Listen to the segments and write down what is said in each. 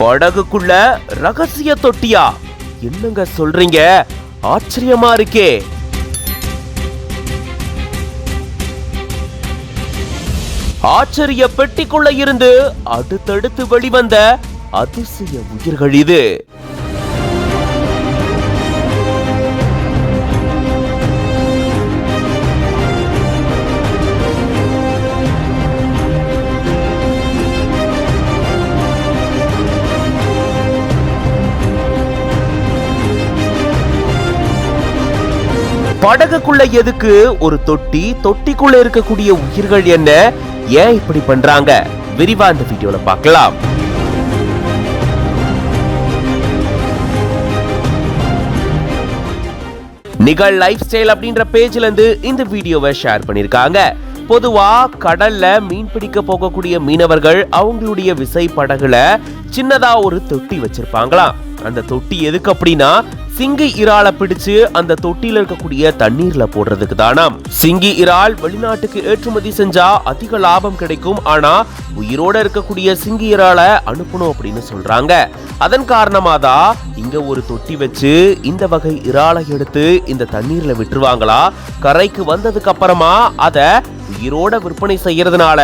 படகுக்குள்ள ரகசிய தொட்டியா? என்னங்க சொல்றீங்க? ஆச்சரியமா இருக்கே. ஆச்சரிய பெட்டிக்குள்ள இருந்து அடுத்தடுத்து வெளிவந்த அதிசய உயிர்கள் இது. படகுக்குள்ள எதுக்கு ஒரு தொட்டி? தொட்டிக்குள்ள இருக்கக்கூடிய உயிர்கள் என்ன? ஏன் இப்படி பண்றாங்க? விரிவா இந்த வீடியோல பார்க்கலாம். நிகழ் லைஃப் ஸ்டைல் அப்படின்ற பேஜ்ல இருந்து இந்த வீடியோவை ஷேர் பண்ணிருக்காங்க. பொதுவா கடல்ல மீன் பிடிக்க போகக்கூடிய மீனவர்கள் அவங்களுடைய விசை படகுல சின்னதா ஒரு தொட்டி வச்சிருப்பாங்களாம். அந்த தொட்டி எதுக்கு அப்படின்னா சிங்கி இறால பிடிச்சு அந்த தொட்டியில இருக்கக்கூடிய தண்ணீர்ல போடுறதுக்கு தானாம். சிங்கி இறால் வெளிநாட்டுக்கு ஏற்றுமதி செஞ்சா அதிக லாபம் கிடைக்கும். ஆனா உயிரோட இருக்கக்கூடிய சிங்கி இறால அனுப்பணும் அப்படின்னு சொல்றாங்க. அதன் காரணமாதான் இங்க ஒரு தொட்டி வச்சு இந்த வகை இறாலை எடுத்து இந்த தண்ணீர்ல விட்டுருவாங்களா. கரைக்கு வந்ததுக்கு அப்புறமா அத உயிரோட விற்பனை செய்யறதுனால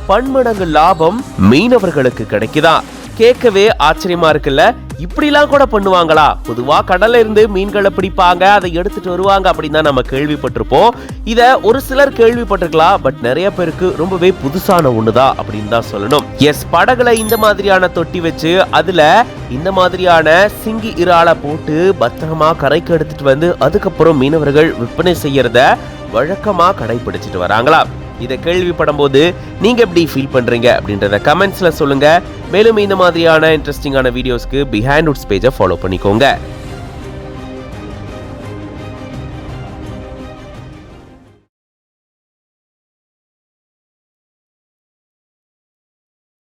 பன்மடங்கு லாபம் மீனவர்களுக்கு கிடைக்குதான். கேட்கவே ஆச்சரியமா இருக்குல்ல. இப்படிலாம் கூட பண்ணுவாங்களா? பொதுவா கடல்ல இருந்து மீன்களை பிடிப்பாங்க, அதை எடுத்துட்டு வருவாங்க அப்படின்னு தான் நம்ம கேள்விப்பட்டிருப்போம். இத ஒரு சிலர் கேள்விப்பட்டிருக்கலாம். பட் நிறைய பேருக்கு ரொம்பவே புதுசான ஒண்ணுதான் அப்படின்னு தான் சொல்லணும். எஸ், படகுல இந்த மாதிரியான தொட்டி வச்சு அதுல இந்த மாதிரியான சிங்கி இறால போட்டு பத்திரமா கரைக்கு எடுத்துட்டு வந்து அதுக்கப்புறம் மீனவர்கள் விற்பனை செய்யறத வழக்கமா கடைபிடிச்சிட்டு வராங்களா. இதை கேள்விப்படும் போது நீங்க எப்படி ஃபீல் பண்றீங்க அப்படின்றத கமெண்ட்ஸ்ல சொல்லுங்க. மேலும் இந்த மாதிரியான இன்ட்ரெஸ்டிங்கான வீடியோஸ்க்கு பிஹைண்ட் வுட்ஸ் பேஜை ஃபாலோ பண்ணிக்கோங்க.